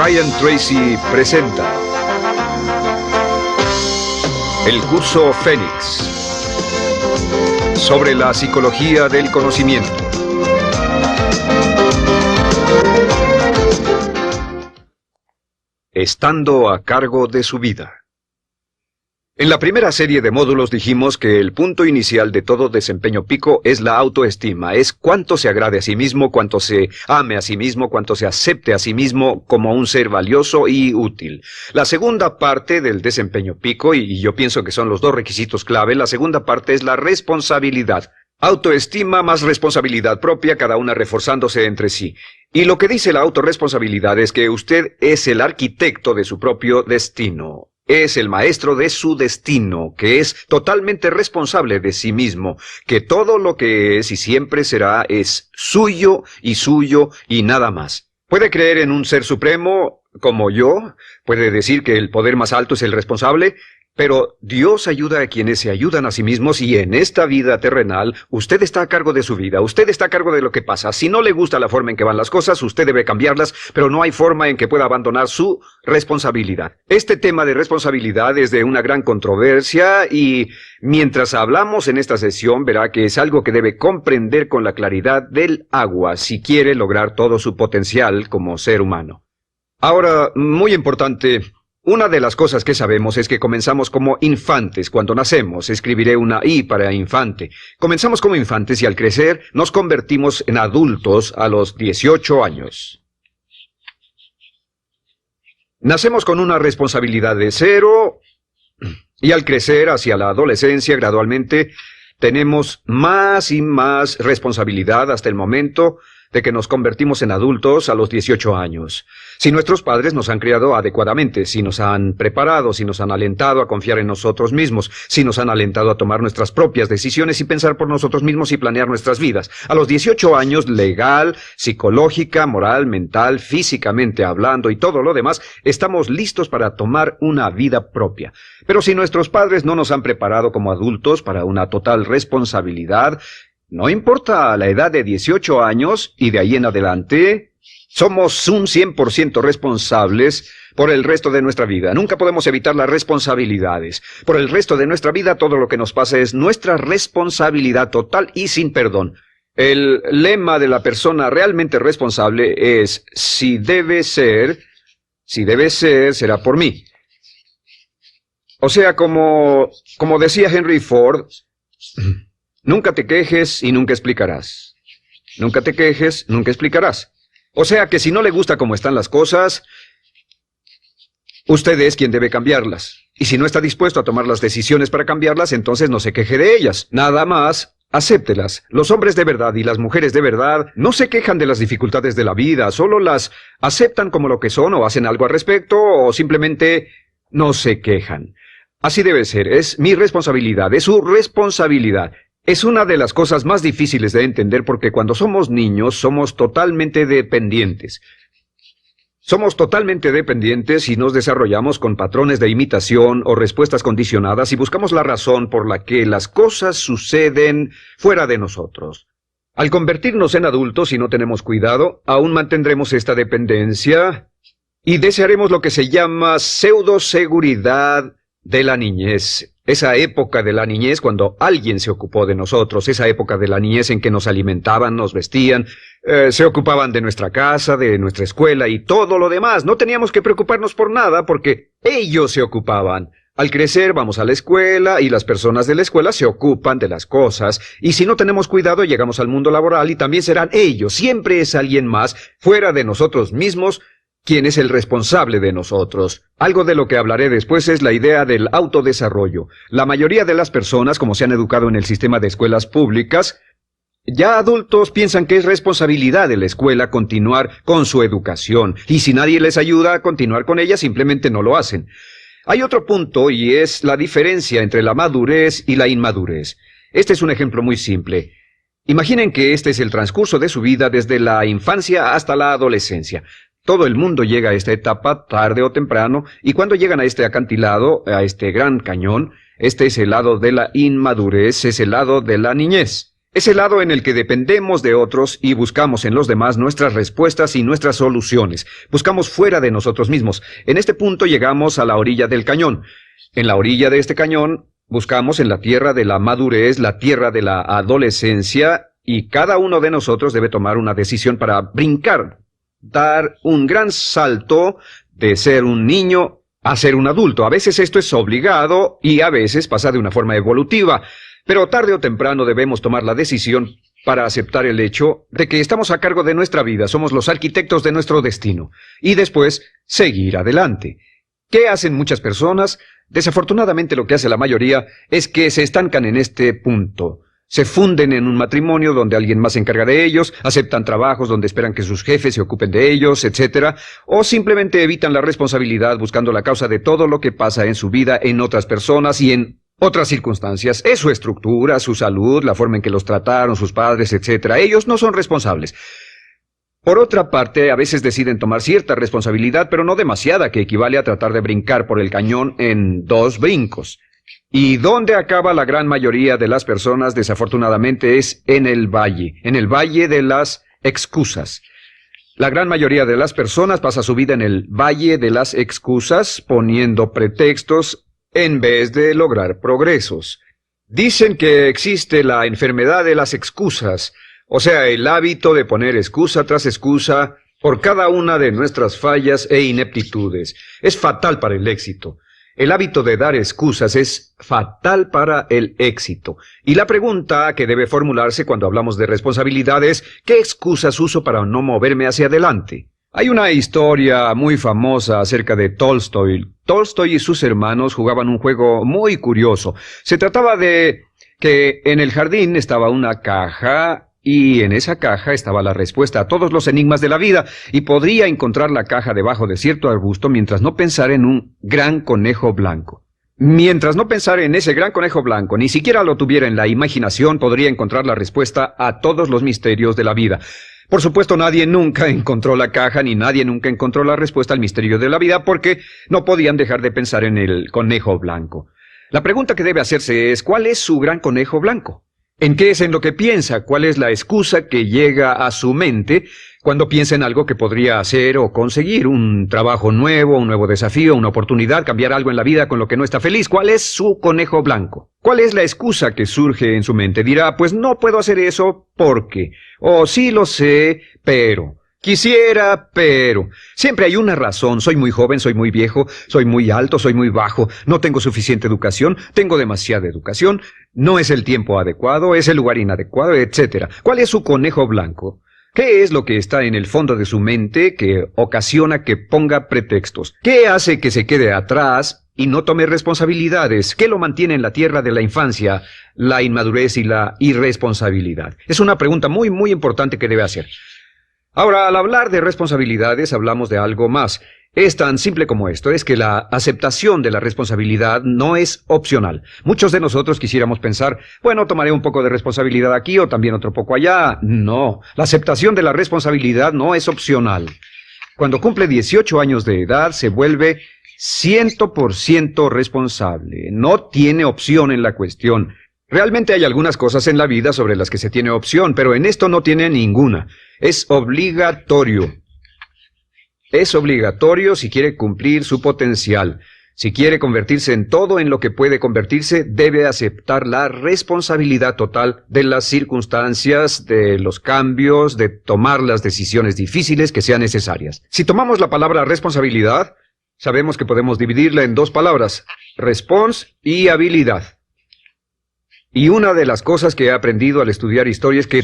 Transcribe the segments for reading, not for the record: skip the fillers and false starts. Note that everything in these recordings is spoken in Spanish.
Brian Tracy presenta el curso Fénix sobre la psicología del conocimiento. Estando a cargo de su vida. En la primera serie de módulos dijimos que el punto inicial de todo desempeño pico es la autoestima, es cuánto se agrade a sí mismo, cuánto se ame a sí mismo, cuánto se acepte a sí mismo como un ser valioso y útil. La segunda parte del desempeño pico, y yo pienso que son los dos requisitos clave, la segunda parte es la responsabilidad. Autoestima más responsabilidad propia, cada una reforzándose entre sí. Y lo que dice la autorresponsabilidad es que usted es el arquitecto de su propio destino. Es el maestro de su destino, que es totalmente responsable de sí mismo, que todo lo que es y siempre será es suyo y nada más. Puede creer en un ser supremo como yo, puede decir que el poder más alto es el responsable, pero Dios ayuda a quienes se ayudan a sí mismos y en esta vida terrenal usted está a cargo de su vida, usted está a cargo de lo que pasa. Si no le gusta la forma en que van las cosas, usted debe cambiarlas, pero no hay forma en que pueda abandonar su responsabilidad. Este tema de responsabilidad es de una gran controversia y mientras hablamos en esta sesión verá que es algo que debe comprender con la claridad del agua si quiere lograr todo su potencial como ser humano. Ahora, muy importante, una de las cosas que sabemos es que comenzamos como infantes cuando nacemos. Escribiré una I para infante. Comenzamos como infantes y al crecer nos convertimos en adultos a los 18 años. Nacemos con una responsabilidad de 0 y al crecer hacia la adolescencia gradualmente tenemos más y más responsabilidad hasta el momento de que nos convertimos en adultos a los 18 años. Si nuestros padres nos han criado adecuadamente, si nos han preparado, si nos han alentado a confiar en nosotros mismos, si nos han alentado a tomar nuestras propias decisiones y pensar por nosotros mismos y planear nuestras vidas. A los 18 años, legal, psicológica, moral, mental, físicamente hablando y todo lo demás, estamos listos para tomar una vida propia. Pero si nuestros padres no nos han preparado como adultos para una total responsabilidad, no importa la edad de 18 años y de ahí en adelante, somos un 100% responsables por el resto de nuestra vida. Nunca podemos evitar las responsabilidades. Por el resto de nuestra vida, todo lo que nos pasa es nuestra responsabilidad total y sin perdón. El lema de la persona realmente responsable es, si debe ser, será por mí. O sea, como decía Henry Ford, nunca te quejes y nunca explicarás. Nunca te quejes, nunca explicarás. O sea que si no le gusta cómo están las cosas, usted es quien debe cambiarlas. Y si no está dispuesto a tomar las decisiones para cambiarlas, entonces no se queje de ellas. Nada más, acéptelas. Los hombres de verdad y las mujeres de verdad no se quejan de las dificultades de la vida, solo las aceptan como lo que son o hacen algo al respecto o simplemente no se quejan. Así debe ser, es mi responsabilidad, es su responsabilidad. Es una de las cosas más difíciles de entender porque cuando somos niños somos totalmente dependientes. Somos totalmente dependientes y nos desarrollamos con patrones de imitación o respuestas condicionadas y buscamos la razón por la que las cosas suceden fuera de nosotros. Al convertirnos en adultos, si no tenemos cuidado, aún mantendremos esta dependencia y desearemos lo que se llama pseudoseguridad de la niñez. Esa época de la niñez cuando alguien se ocupó de nosotros, esa época de la niñez en que nos alimentaban, nos vestían, se ocupaban de nuestra casa, de nuestra escuela y todo lo demás. No teníamos que preocuparnos por nada porque ellos se ocupaban. Al crecer vamos a la escuela y las personas de la escuela se ocupan de las cosas y si no tenemos cuidado llegamos al mundo laboral y también serán ellos. Siempre es alguien más fuera de nosotros mismos ¿quién es el responsable de nosotros? Algo de lo que hablaré después es la idea del autodesarrollo. La mayoría de las personas, como se han educado en el sistema de escuelas públicas, ya adultos piensan que es responsabilidad de la escuela continuar con su educación, y si nadie les ayuda a continuar con ella, simplemente no lo hacen. Hay otro punto, y es la diferencia entre la madurez y la inmadurez. Este es un ejemplo muy simple. Imaginen que este es el transcurso de su vida desde la infancia hasta la adolescencia. Todo el mundo llega a esta etapa tarde o temprano, y cuando llegan a este acantilado, a este gran cañón, este es el lado de la inmadurez, es el lado de la niñez. Es el lado en el que dependemos de otros y buscamos en los demás nuestras respuestas y nuestras soluciones. Buscamos fuera de nosotros mismos. En este punto llegamos a la orilla del cañón. En la orilla de este cañón buscamos en la tierra de la madurez, la tierra de la adolescencia, y cada uno de nosotros debe tomar una decisión para brincar, dar un gran salto de ser un niño a ser un adulto. A veces esto es obligado y a veces pasa de una forma evolutiva. Pero tarde o temprano debemos tomar la decisión para aceptar el hecho de que estamos a cargo de nuestra vida, somos los arquitectos de nuestro destino, y después seguir adelante. ¿Qué hacen muchas personas? Desafortunadamente lo que hace la mayoría es que se estancan en este punto. Se funden en un matrimonio donde alguien más se encarga de ellos, aceptan trabajos donde esperan que sus jefes se ocupen de ellos, etc. O simplemente evitan la responsabilidad buscando la causa de todo lo que pasa en su vida en otras personas y en otras circunstancias. Es su estructura, su salud, la forma en que los trataron sus padres, etc. Ellos no son responsables. Por otra parte, a veces deciden tomar cierta responsabilidad, pero no demasiada, que equivale a tratar de brincar por el cañón en 2 brincos. ¿Y dónde acaba la gran mayoría de las personas? Desafortunadamente es en el valle de las excusas. La gran mayoría de las personas pasa su vida en el valle de las excusas, poniendo pretextos en vez de lograr progresos. Dicen que existe la enfermedad de las excusas, o sea, el hábito de poner excusa tras excusa por cada una de nuestras fallas e ineptitudes. Es fatal para el éxito. El hábito de dar excusas es fatal para el éxito. Y la pregunta que debe formularse cuando hablamos de responsabilidad es, ¿qué excusas uso para no moverme hacia adelante? Hay una historia muy famosa acerca de Tolstoy. Tolstoy y sus hermanos jugaban un juego muy curioso. Se trataba de que en el jardín estaba una caja y en esa caja estaba la respuesta a todos los enigmas de la vida, y podría encontrar la caja debajo de cierto arbusto mientras no pensara en un gran conejo blanco. Mientras no pensara en ese gran conejo blanco, ni siquiera lo tuviera en la imaginación, podría encontrar la respuesta a todos los misterios de la vida. Por supuesto, nadie nunca encontró la caja, ni nadie nunca encontró la respuesta al misterio de la vida, porque no podían dejar de pensar en el conejo blanco. La pregunta que debe hacerse es, ¿cuál es su gran conejo blanco? ¿En qué es en lo que piensa? ¿Cuál es la excusa que llega a su mente cuando piensa en algo que podría hacer o conseguir? Un trabajo nuevo, un nuevo desafío, una oportunidad, cambiar algo en la vida con lo que no está feliz. ¿Cuál es su conejo blanco? ¿Cuál es la excusa que surge en su mente? Dirá, pues no puedo hacer eso porque, o sí lo sé, pero... Quisiera, pero... Siempre hay una razón. Soy muy joven, soy muy viejo, soy muy alto, soy muy bajo, no tengo suficiente educación, tengo demasiada educación, no es el tiempo adecuado, es el lugar inadecuado, etc. ¿Cuál es su conejo blanco? ¿Qué es lo que está en el fondo de su mente que ocasiona que ponga pretextos? ¿Qué hace que se quede atrás y no tome responsabilidades? ¿Qué lo mantiene en la tierra de la infancia, la inmadurez y la irresponsabilidad? Es una pregunta muy, muy importante que debe hacer. Ahora, al hablar de responsabilidades, hablamos de algo más. Es tan simple como esto, es que la aceptación de la responsabilidad no es opcional. Muchos de nosotros quisiéramos pensar, bueno, tomaré un poco de responsabilidad aquí o también otro poco allá. No, la aceptación de la responsabilidad no es opcional. Cuando cumple 18 años de edad, se vuelve 100% responsable. No tiene opción en la cuestión. Realmente hay algunas cosas en la vida sobre las que se tiene opción, pero en esto no tiene ninguna. Es obligatorio. Es obligatorio si quiere cumplir su potencial. Si quiere convertirse en todo en lo que puede convertirse, debe aceptar la responsabilidad total de las circunstancias, de los cambios, de tomar las decisiones difíciles que sean necesarias. Si tomamos la palabra responsabilidad, sabemos que podemos dividirla en 2 palabras, response y habilidad. Y una de las cosas que he aprendido al estudiar historia es que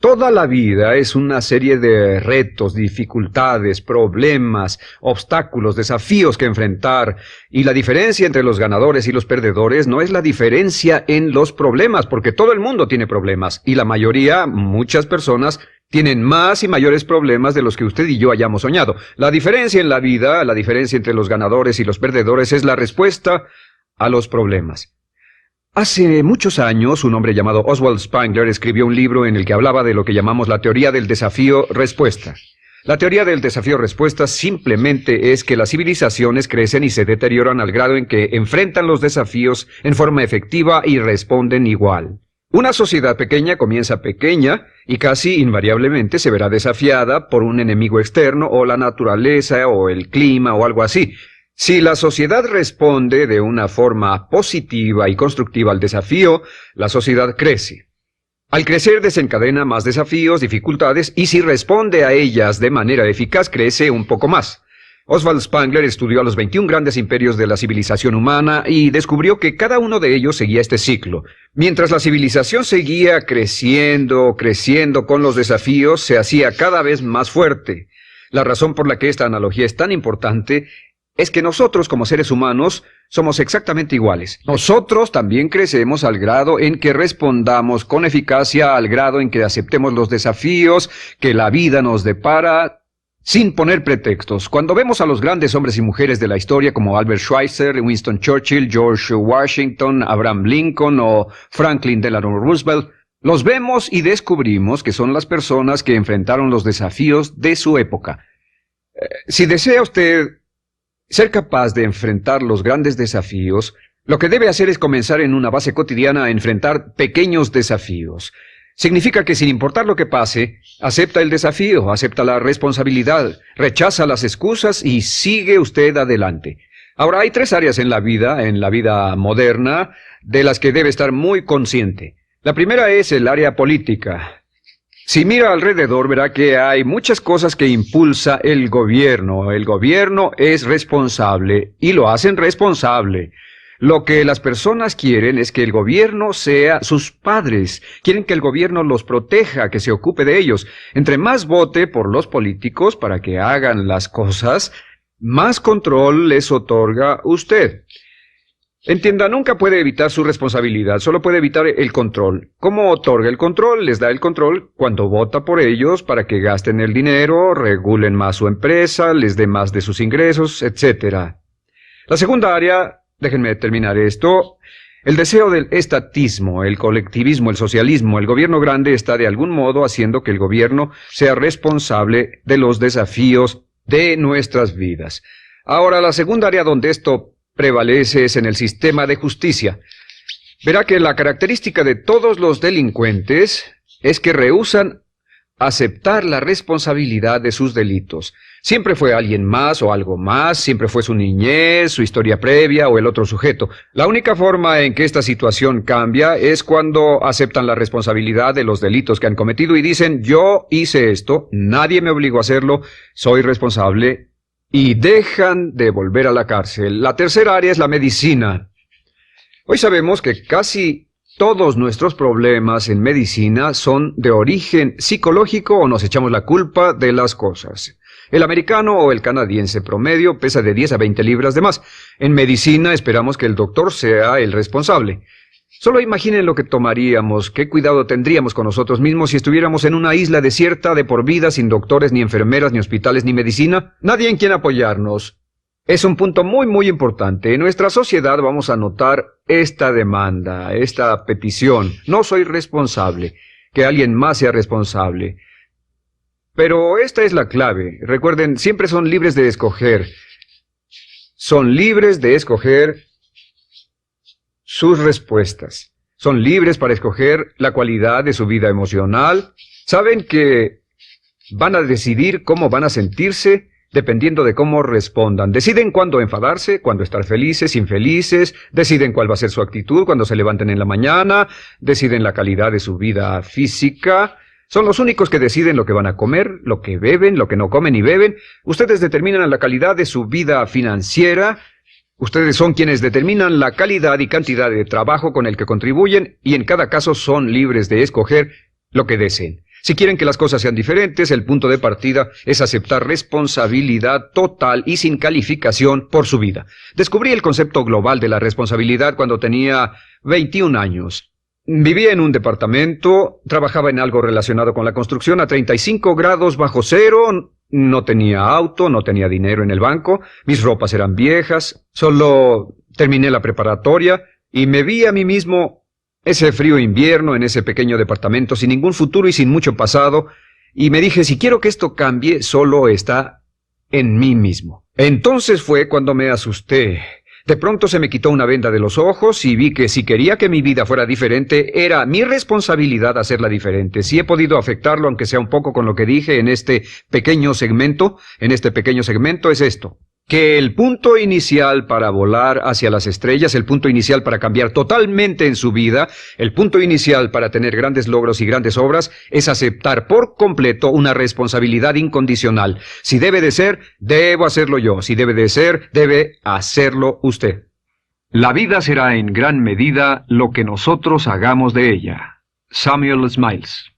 toda la vida es una serie de retos, dificultades, problemas, obstáculos, desafíos que enfrentar. Y la diferencia entre los ganadores y los perdedores no es la diferencia en los problemas, porque todo el mundo tiene problemas. Y la mayoría, muchas personas, tienen más y mayores problemas de los que usted y yo hayamos soñado. La diferencia en la vida, la diferencia entre los ganadores y los perdedores es la respuesta a los problemas. Hace muchos años, un hombre llamado Oswald Spengler escribió un libro en el que hablaba de lo que llamamos la teoría del desafío-respuesta. La teoría del desafío-respuesta simplemente es que las civilizaciones crecen y se deterioran al grado en que enfrentan los desafíos en forma efectiva y responden igual. Una sociedad pequeña comienza pequeña y casi invariablemente se verá desafiada por un enemigo externo o la naturaleza o el clima o algo así. Si la sociedad responde de una forma positiva y constructiva al desafío, la sociedad crece. Al crecer desencadena más desafíos, dificultades, y si responde a ellas de manera eficaz, crece un poco más. Oswald Spengler estudió a los 21 grandes imperios de la civilización humana y descubrió que cada uno de ellos seguía este ciclo. Mientras la civilización seguía creciendo con los desafíos, se hacía cada vez más fuerte. La razón por la que esta analogía es tan importante es que nosotros como seres humanos somos exactamente iguales. Nosotros también crecemos al grado en que respondamos con eficacia, al grado en que aceptemos los desafíos que la vida nos depara, sin poner pretextos. Cuando vemos a los grandes hombres y mujeres de la historia como Albert Schweitzer, Winston Churchill, George Washington, Abraham Lincoln o Franklin Delano Roosevelt, los vemos y descubrimos que son las personas que enfrentaron los desafíos de su época. Si desea usted ser capaz de enfrentar los grandes desafíos, lo que debe hacer es comenzar en una base cotidiana a enfrentar pequeños desafíos. Significa que sin importar lo que pase, acepta el desafío, acepta la responsabilidad, rechaza las excusas y sigue usted adelante. Ahora, hay 3 áreas en la vida moderna, de las que debe estar muy consciente. La primera es el área política. Si mira alrededor, verá que hay muchas cosas que impulsa el gobierno. El gobierno es responsable y lo hacen responsable. Lo que las personas quieren es que el gobierno sea sus padres. Quieren que el gobierno los proteja, que se ocupe de ellos. Entre más vote por los políticos para que hagan las cosas, más control les otorga usted. Entienda, nunca puede evitar su responsabilidad, solo puede evitar el control. ¿Cómo otorga el control? Les da el control cuando vota por ellos para que gasten el dinero, regulen más su empresa, les dé más de sus ingresos, etc. La segunda área, déjenme terminar esto. El deseo del estatismo, el colectivismo, el socialismo, el gobierno grande está de algún modo haciendo que el gobierno sea responsable de los desafíos de nuestras vidas. Ahora, la segunda área donde esto prevalece es en el sistema de justicia. Verá que la característica de todos los delincuentes es que rehúsan aceptar la responsabilidad de sus delitos. Siempre fue alguien más o algo más, siempre fue su niñez, su historia previa o el otro sujeto. La única forma en que esta situación cambia es cuando aceptan la responsabilidad de los delitos que han cometido y dicen, yo hice esto, nadie me obligó a hacerlo, soy responsable, y dejan de volver a la cárcel. La tercera área es la medicina. Hoy sabemos que casi todos nuestros problemas en medicina son de origen psicológico o nos echamos la culpa de las cosas. El americano o el canadiense promedio pesa de 10 a 20 libras de más. En medicina esperamos que el doctor sea el responsable. Solo imaginen lo que tomaríamos, qué cuidado tendríamos con nosotros mismos si estuviéramos en una isla desierta de por vida sin doctores, ni enfermeras, ni hospitales, ni medicina. Nadie en quien apoyarnos. Es un punto muy importante. En nuestra sociedad vamos a notar esta demanda, esta petición. No soy responsable. Que alguien más sea responsable. Pero esta es la clave. Recuerden, siempre son libres de escoger. Son libres de escoger sus respuestas. Son libres para escoger la cualidad de su vida emocional. Saben que van a decidir cómo van a sentirse dependiendo de cómo respondan. Deciden cuándo enfadarse, cuándo estar felices, infelices. Deciden cuál va a ser su actitud cuando se levanten en la mañana. Deciden la calidad de su vida física. Son los únicos que deciden lo que van a comer, lo que beben, lo que no comen y beben. Ustedes determinan la calidad de su vida financiera. Ustedes son quienes determinan la calidad y cantidad de trabajo con el que contribuyen y en cada caso son libres de escoger lo que deseen. Si quieren que las cosas sean diferentes, el punto de partida es aceptar responsabilidad total y sin calificación por su vida. Descubrí el concepto global de la responsabilidad cuando tenía 21 años. Vivía en un departamento, trabajaba en algo relacionado con la construcción a 35 grados bajo cero. No tenía auto, no tenía dinero en el banco, mis ropas eran viejas, solo terminé la preparatoria y me vi a mí mismo ese frío invierno en ese pequeño departamento sin ningún futuro y sin mucho pasado y me dije, si quiero que esto cambie, solo está en mí mismo. Entonces fue cuando me asusté. De pronto se me quitó una venda de los ojos y vi que si quería que mi vida fuera diferente, era mi responsabilidad hacerla diferente. Si he podido afectarlo, aunque sea un poco, con lo que dije en este pequeño segmento, es esto: que el punto inicial para volar hacia las estrellas, el punto inicial para cambiar totalmente en su vida, el punto inicial para tener grandes logros y grandes obras, es aceptar por completo una responsabilidad incondicional. Si debe de ser, debo hacerlo yo. Si debe de ser, debe hacerlo usted. La vida será en gran medida lo que nosotros hagamos de ella. Samuel Smiles.